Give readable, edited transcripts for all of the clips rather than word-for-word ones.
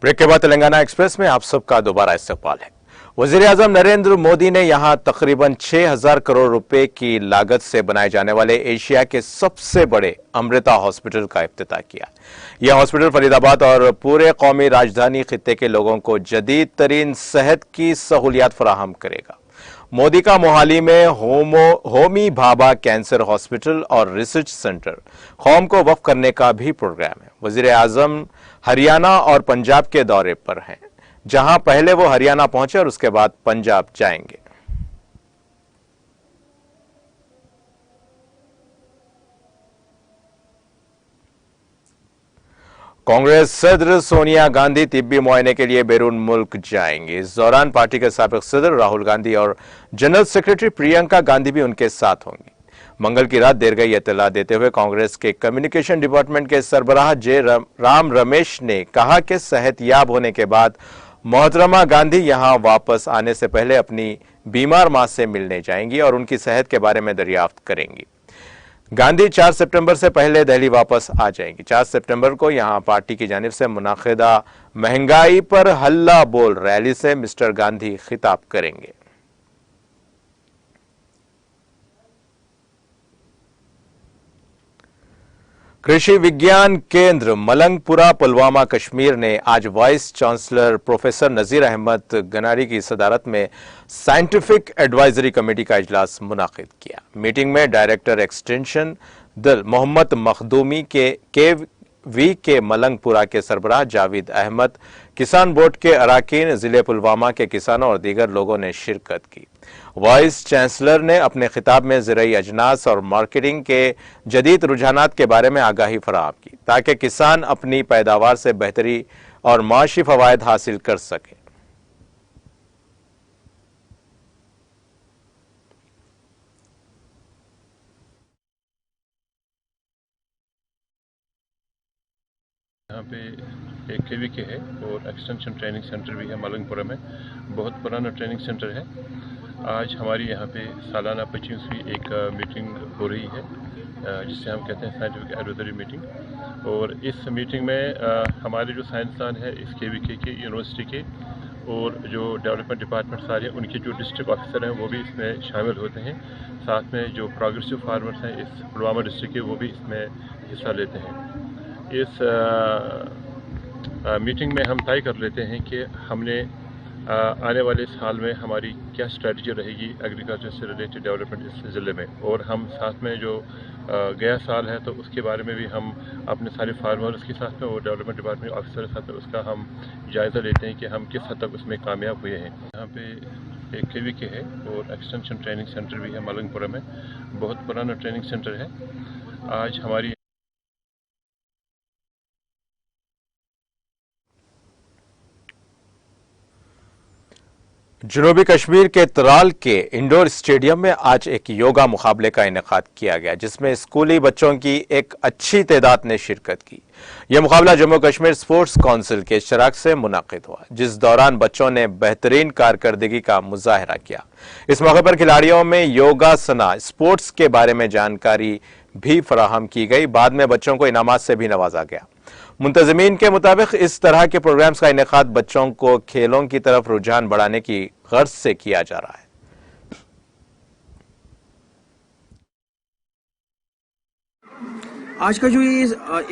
Break के बाद Telangana express में आप सबका दोबारा इस्तकबाल है। वज़ीर-ए-आज़म नरेंद्र मोदी ने यहां तकरीबन 6,000 करोड़ रुपए की लागत से बनाए जाने वाले एशिया के सबसे बड़े अमृता हॉस्पिटल का इफ्तिताह किया। यह हॉस्पिटल फरीदाबाद और पूरे कौमी राजधानी खित्ते के लोगों को जदीद तरीन सेहत की सहूलियात फराहम करेगा। मोदी का मोहाली में होमी भाभा कैंसर हॉस्पिटल और रिसर्च सेंटर कौम को वक्फ करने का भी प्रोग्राम है। वज़ीर-ए-आज़म हरियाणा और पंजाब के दौरे पर हैं, जहां पहले वो हरियाणा पहुंचे और उसके बाद पंजाब जाएंगे। कांग्रेस सदर सोनिया गांधी तिब्बी मुआयने के लिए बैरून मुल्क जाएंगे। इस दौरान पार्टी के साबिक सदर राहुल गांधी और जनरल सेक्रेटरी प्रियंका गांधी भी उनके साथ होंगी। मंगल की रात देर गई इत्तला देते हुए कांग्रेस के कम्युनिकेशन डिपार्टमेंट के सरबराह जे राम रमेश ने कहा कि सेहतयाब होने के बाद मोहतरमा गांधी यहां वापस आने से पहले अपनी बीमार मां से मिलने जाएंगी और उनकी सेहत के बारे में दरियाफ्त करेंगी। गांधी 4 सितंबर से पहले दिल्ली वापस आ जाएंगी। 4 सितंबर को यहां पार्टी की जानिब से मुनाकिदा महंगाई पर हल्ला बोल रैली से मिस्टर गांधी खिताब करेंगे। कृषि विज्ञान केंद्र मलंगपुरा पुलवामा कश्मीर ने आज vice chancellor professor Nazir Ahmad गनारी की सदारत में साइंटिफिक एडवाइजरी कमेटी का इजलास मुनाकिद किया। मीटिंग में डायरेक्टर एक्सटेंशन दल मोहम्मद मखदूमी के मलंगपुरा के सरबराह जावेद अहमद, किसान बोर्ड के अराकीन, जिले पुलवामा के किसानों और दीगर लोगों ने शिरकत की। वाइस चांसलर ने अपने खिताब में ज़राई अजनास और मार्केटिंग के जदीद रुझानात के बारे में आगाही फराहम की, ताकि किसान अपनी पैदावार से बेहतरी और माशी फवायद हासिल कर सके। यहाँ पे एक KVK है और एक्सटेंशन ट्रेनिंग सेंटर भी है मलंगपुरा में। बहुत पुराना ट्रेनिंग सेंटर है। आज हमारी यहाँ पे सालाना 25वीं एक मीटिंग हो रही है, जिसे हम कहते हैं साइंटिफिक एडवाइजरी मीटिंग। और इस मीटिंग में हमारे जो साइंसदान है इस KVK के यूनिवर्सिटी के और जो डेवलपमेंट डिपार्टमेंट सारे हैं, उनके जो डिस्ट्रिक्ट ऑफिसर हैं वो भी इसमें शामिल होते हैं। साथ में जो प्रोग्रेसिव फार्मर्स हैं इस पुलवामा डिस्ट्रिक्ट के, वो भी इसमें हिस्सा लेते हैं। इस मीटिंग में हम तय कर लेते हैं कि हमने आने वाले साल में हमारी क्या स्ट्रेटजी रहेगी एग्रीकल्चर से रिलेटेड डेवलपमेंट इस ज़िले में। और हम साथ में जो गया साल है तो उसके बारे में भी हम अपने सारे फार्मर्स के साथ में और डेवलपमेंट डिपार्टमेंट ऑफिसर के साथ में उसका हम जायज़ा लेते हैं कि हम किस हद तक उसमें कामयाब हुए हैं। यहाँ पे एक KVK है और एक्सटेंशन ट्रेनिंग सेंटर भी है मलंगपुरा में। बहुत पुराना ट्रेनिंग सेंटर है। आज हमारी जनूबी कश्मीर के तराल के इंडोर स्टेडियम में आज एक योगा मुकाबले का इनेकाद किया गया, जिसमें स्कूली बच्चों की एक अच्छी तादाद ने शिरकत की। यह मुकाबला जम्मू कश्मीर स्पोर्ट्स काउंसिल के इश्तराक से मुनाकिद हुआ, जिस दौरान बच्चों ने बेहतरीन कारकर्दगी का मुजाहरा किया। इस मौके पर खिलाड़ियों में योगासना स्पोर्ट्स के बारे में जानकारी भी फराहम की गई। बाद में बच्चों को इनामात से भी नवाजा गया। मुंतज़मीन के मुताबिक इस तरह के प्रोग्राम्स का इनेकाद बच्चों को खेलों की तरफ रुझान बढ़ाने की गर्ज से किया जा रहा है। आज का जो ये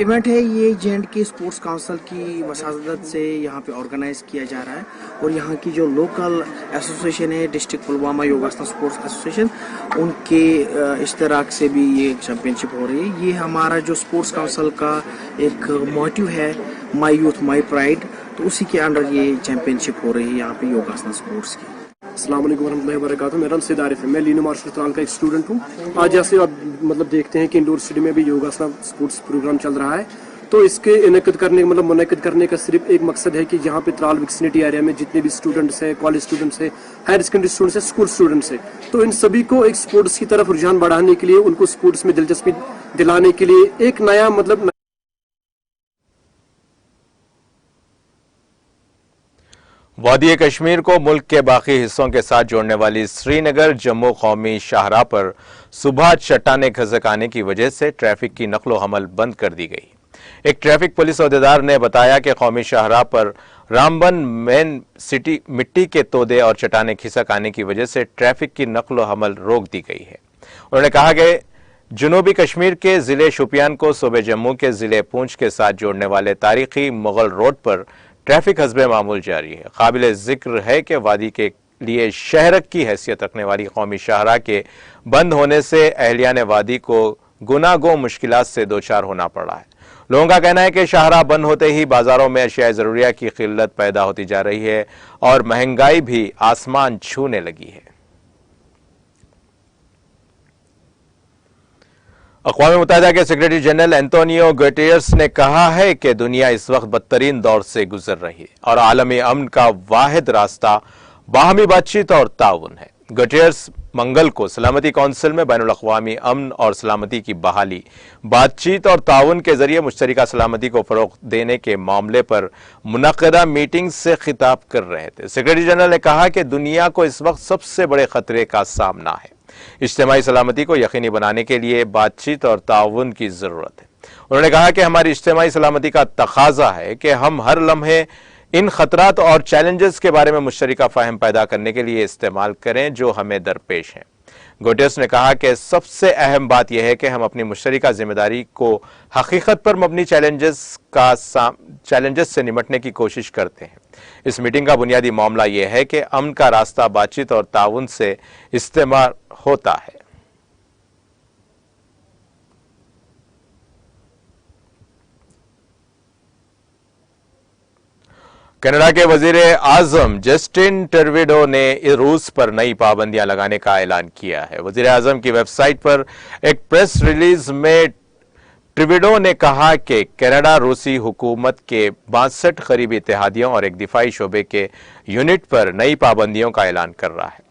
इवेंट है ये J&K स्पोर्ट्स काउंसिल की वसादत से यहाँ पे ऑर्गेनाइज किया जा रहा है और यहाँ की जो लोकल एसोसिएशन है डिस्ट्रिक्ट पुलवामा योगासना स्पोर्ट्स एसोसिएशन, उनके इश्तराक से भी ये चैंपियनशिप हो रही है। ये हमारा जो स्पोर्ट्स काउंसिल का एक मोटिव है, माई यूथ माई प्राइड, तो उसी के अंडर ये चैंपियनशिप हो रही है यहाँ पे योगासना स्पोर्ट्स की। अस्सलाम वालेकुम वरहमतुल्लाहि वबरकातुहू। मेरा नाम सिद्ध आरिफ है, मैं लीनो मार्शल तराल का एक स्टूडेंट हूँ। आज जैसे आप देखते हैं कि इंडोर स्टेडियम में भी योगासना स्पोर्ट्स प्रोग्राम चल रहा है, तो इसके मुनक़िद करने का सिर्फ एक मकसद है कि यहाँ पे तराल विक्सिनिटी एरिया में जितने भी स्टूडेंट्स हैं, कॉलेज स्टूडेंट्स हैं, हायर सेकेंडरी स्टूडेंट्स हैं, स्कूल स्टूडेंट्स हैं, तो इन सभी को एक स्पोर्ट्स की तरफ रुझान बढ़ाने के लिए, उनको स्पोर्ट्स में दिलचस्पी दिलाने के लिए एक नया वादी कश्मीर को मुल्क के बाकी हिस्सों के साथ जोड़ने वाली श्रीनगर जम्मू कौमी शाहराह पर सुबह चट्टानें खिसक आने की वजह से ट्रैफिक की नकलो हमल बंद कर दी गई। एक ट्रैफिक पुलिस अहदेदार ने बताया कि कौमी शाहराह पर रामबन मेन सिटी मिट्टी के तोदे और चट्टाने खिसक आने की वजह से ट्रैफिक की नक्ल हमल रोक दी गई है। उन्होंने कहा कि जनूबी कश्मीर के जिले शोपियान को सूबे जम्मू के जिले पूंछ के साथ जोड़ने वाले तारीखी मुगल रोड पर ट्रैफिक हस्बे मामूल जारी है। काबिल जिक्र है कि वादी के लिए शहरक की हैसियत रखने वाली कौमी शाहराह के बंद होने से अहलियान वादी को गुनागो मुश्किलात से दो चार होना पड़ा है। लोगों का कहना है कि शाहराह बंद होते ही बाजारों में अशिया ज़रूरिया की किल्लत पैदा होती जा रही है और महंगाई भी आसमान छूने लगी है। अक़वाम मुत्तहिदा के सेक्रेटरी जनरल एंटोनियो गुटेरेस ने कहा है कि दुनिया इस वक्त बदतरीन दौर से गुजर रही है और आलमी अमन का वाहिद रास्ता बाहमी बातचीत और ताउन है। गुटेरेस मंगल को सलामती कौंसिल में बैनुल अक़वामी अमन और सलामती की बहाली, बातचीत और ताउन के जरिए मुश्तरका सलामती को फ़रोग़ देने के मामले पर मुनक़दा मीटिंग से खिताब कर रहे थे। सेक्रेटरी जनरल ने कहा कि दुनिया को इस वक्त सबसे बड़े खतरे का सामना है। इज्तिमाई सलामती को यकीनी बनाने के लिए बातचीत और ताउन की ज़रूरत है। उन्होंने कहा कि हमारी इज्तिमाई सलामती का तकाज़ा है कि हम हर लम्हे इन खतरात और चैलेंजेस के बारे में मुश्तरका फ़हम पैदा करने के लिए इस्तेमाल करें जो हमें दरपेश हैं। गुटेरेस ने कहा कि सबसे अहम बात यह है कि हम अपनी मुश्तरका जिम्मेदारी को हकीकत पर मबनी चैलेंजेस से निमटने की कोशिश करते हैं। इस मीटिंग का बुनियादी मामला यह है कि अमन का रास्ता बातचीत और ताउन से इस्तेमाल होता है। कनाडा के वजीर आजम जस्टिन ट्रूडेau ने रूस पर नई पाबंदियां लगाने का ऐलान किया है। वजीर आजम की वेबसाइट पर एक प्रेस रिलीज में ट्रूडेau ने कहा कि कनाडा रूसी हुकूमत के 62 करीबी इत्तेहादियों और एक दिफाई शोबे के यूनिट पर नई पाबंदियों का ऐलान कर रहा है।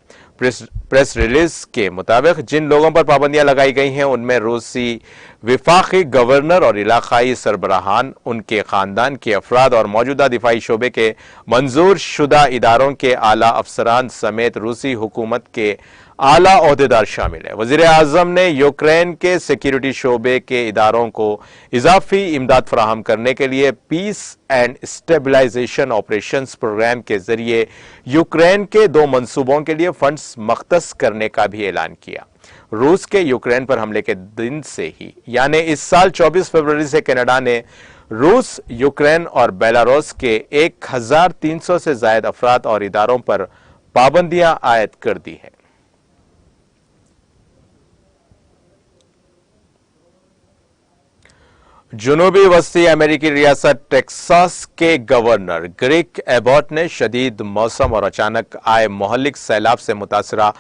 प्रेस रिलीज के मुताबिक जिन लोगों पर पाबंदियां लगाई गई हैं उनमें रूसी विफाकी गवर्नर और इलाकाई सरबराहान, उनके खानदान के अफराद और मौजूदा दिफाई शोबे के मंजूर शुदा इदारों के आला अफसरान समेत रूसी हुकूमत के आला ओहदेदार शामिल है। वजीर आजम ने यूक्रेन के सिक्योरिटी शोबे के इदारों को इजाफी इमदाद फराहम करने के लिए peace and stabilization operations program के जरिए यूक्रेन के 2 मंसूबों के लिए फंड्स मख्तस करने का भी ऐलान किया। रूस के यूक्रेन पर हमले के दिन से ही यानी इस साल 24 फरवरी से कनाडा ने रूस, यूक्रेन और बेलारूस के 1300 से ज्यादा अफराद और इदारों पर पाबंदियां आयद कर दी है। जनूबी वस्ती अमेरिकी रियासत टेक्सास के गवर्नर ग्रेग एबॉट ने शदीद मौसम और अचानक आए मोहल्लिक सैलाब से मुतासरा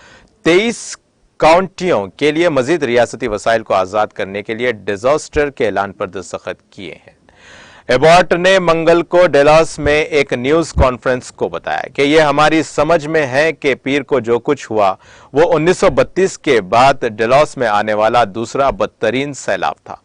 23 काउंटियों के लिए मजीद रियासती वसाइल को आजाद करने के लिए डिजास्टर के ऐलान पर दस्तखत किए हैं। एबॉट ने मंगल को डेलास में एक न्यूज कॉन्फ्रेंस को बताया कि यह हमारी समझ में है कि पीर को जो कुछ हुआ वो 1932 के बाद डेलास में आने वाला दूसरा बदतरीन सैलाब था।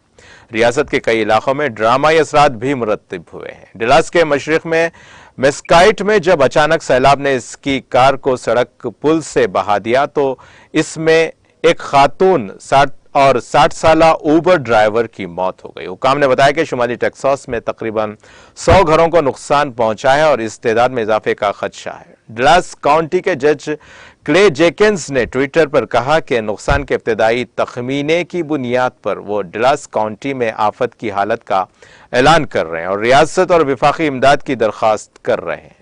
रियासत के कई इलाकों में ड्रामाई असरात भी मुरतब हुए हैं। डेलास के मशरिक में मेस्काइट में जब अचानक सैलाब ने इसकी कार को सड़क पुल से बहा दिया तो इसमें एक खातून 60 साला ऊबर ड्राइवर की मौत हो गई। हुकाम ने बताया कि शुमाली टेक्सास में तकरीबन 100 घरों को नुकसान पहुंचा है और इस तादाद में इजाफे का खदशा है। डलास काउंटी के जज क्ले जेकिंस ने ट्विटर पर कहा कि नुकसान के इब्तदाई तखमीने की बुनियाद पर वो डलास काउंटी में आफत की हालत का ऐलान कर रहे हैं और रियासत और विफाकी इमदाद की दरख्वास्त कर रहे हैं।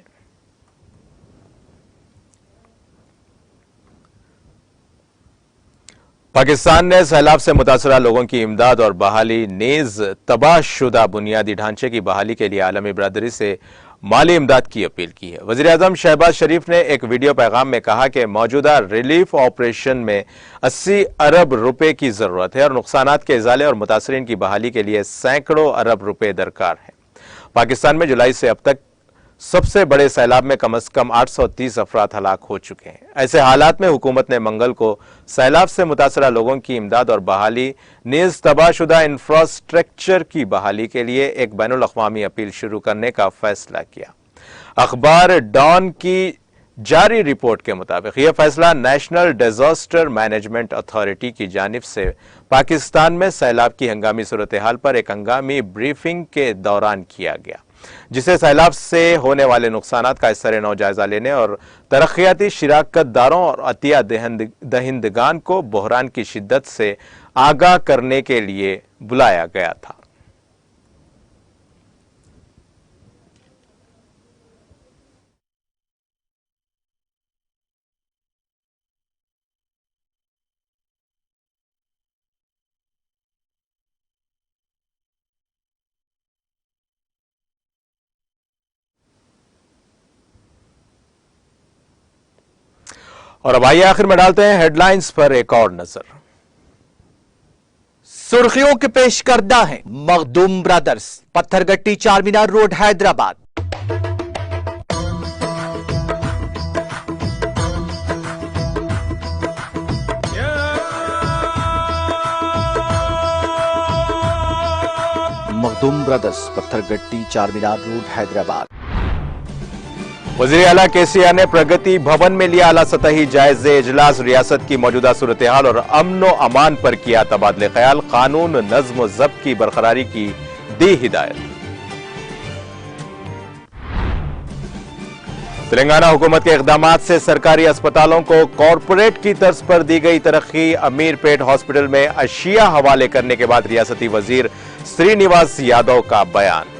पाकिस्तान ने सैलाब से मुतासरा लोगों की इमदाद और बहाली नीज तबाहशुदा बुनियादी ढांचे की बहाली के लिए आलमी बरादरी से माली इमदाद की अपील की है। वज़ीर आज़म शहबाज शरीफ ने एक वीडियो पैगाम में कहा कि मौजूदा रिलीफ ऑपरेशन में 80 अरब रुपए की जरूरत है और नुकसानात के इजाले और मुतासरीन की बहाली के लिए सैकड़ों अरब रुपए दरकार हैं। पाकिस्तान में जुलाई से अब तक सबसे बड़े सैलाब में कम से कम 830 अफराद हलाक हो चुके हैं। ऐसे हालात में हुकूमत ने मंगल को सैलाब से मुतासरा लोगों की इमदाद और बहाली नीज तबाहशुदा इंफ्रास्ट्रक्चर की बहाली के लिए एक बैनुल अक़वामी अपील शुरू करने का फैसला किया। अखबार डॉन की जारी रिपोर्ट के मुताबिक यह फैसला नेशनल डिजास्टर मैनेजमेंट अथॉरिटी की जानिब से पाकिस्तान में सैलाब की हंगामी सूरत हाल पर एक हंगामी ब्रीफिंग के दौरान किया गया। जिसे सैलाब से होने वाले नुकसानात का सरनौ जायजा लेने और तरक्याती शिराकत दारों और अतिया दहिंदगान को बहरान की शिद्दत से आगाह करने के लिए बुलाया गया था। और अब आइए आखिर में डालते हैं हेडलाइंस पर एक और नजर। सुर्खियों के पेश करदा है Makhdoom brothers, Pathergatti Charminar road Hyderabad. Makhdoom brothers, Pathergatti Charminar road Hyderabad. वज़ीर आला केसीआर ने प्रगति भवन में लिया आला सतही जायजे इजलास, रियासत की मौजूदा सूरत हाल और अमन व अमान पर किया तबादले ख्याल, कानून नज्म व ज़ब्त की बरकरारी की दी हिदायत। तेलंगाना हुकूमत के इक़दामात से सरकारी अस्पतालों को कॉरपोरेट की तर्ज पर दी गई तरक्की, अमीरपेट हॉस्पिटल में अशिया हवाले करने के बाद रियासती वजीर श्रीनिवास यादव का बयान।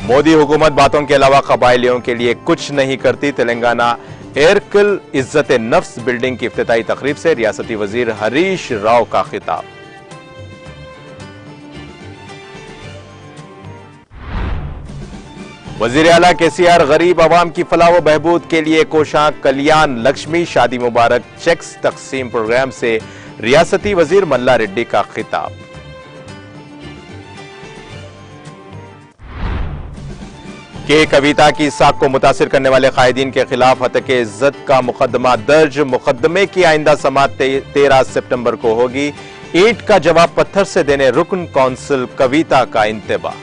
मोदी हुकूमत बातों के अलावा कबायलियों के लिए कुछ नहीं करती, तेलंगाना एयरकिल इज्जत नफ्स बिल्डिंग की इफ्तिताई तकरीब से रियासती वजीर हरीश राव का खिताब। वजीर आला केसीआर गरीब अवाम की फलाह व बहबूद के लिए कोशां, कल्याण लक्ष्मी शादी मुबारक चेक्स तकसीम प्रोग्राम से रियासती वजीर मल्ला रेड्डी का खिताब। के कविता की साख को मुतासिर करने वाले कायदीन के खिलाफ हत्या इज्जत का मुकदमा दर्ज, मुकदमे की आइंदा समाअत 13 सितंबर को होगी। ईंट का जवाब पत्थर से देने रुकन कौंसिल कविता का इंतबाह।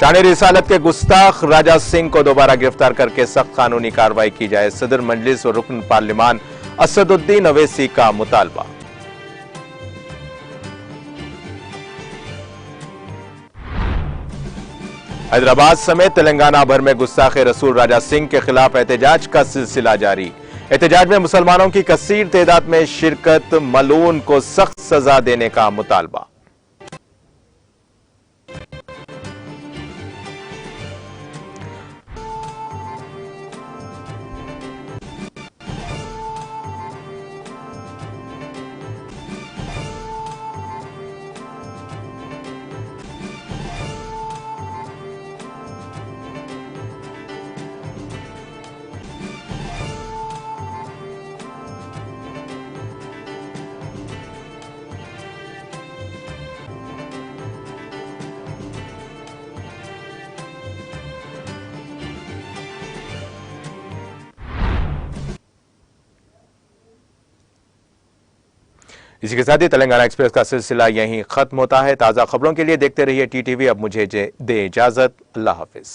शान रिसालत के गुस्ताख राजा सिंह को दोबारा गिरफ्तार करके सख्त कानूनी कार्रवाई की जाए, सदर मजलिस और रुकन पार्लिमान असदुद्दीन अवैसी का मुतालबा। हैदराबाद समेत तेलंगाना भर में गुस्ताखे रसूल राजा सिंह के खिलाफ एहतजाज का सिलसिला जारी। एहतजाज में मुसलमानों की कसीर तादाद में शिरकत, मलून को सख्त सजा देने का मुतालबा। इसी के साथ ही तेलंगाना एक्सप्रेस का सिलसिला यहीं खत्म होता है। ताज़ा खबरों के लिए देखते रहिए टीटीवी। अब मुझे दे इजाजत, अल्लाह हाफिज।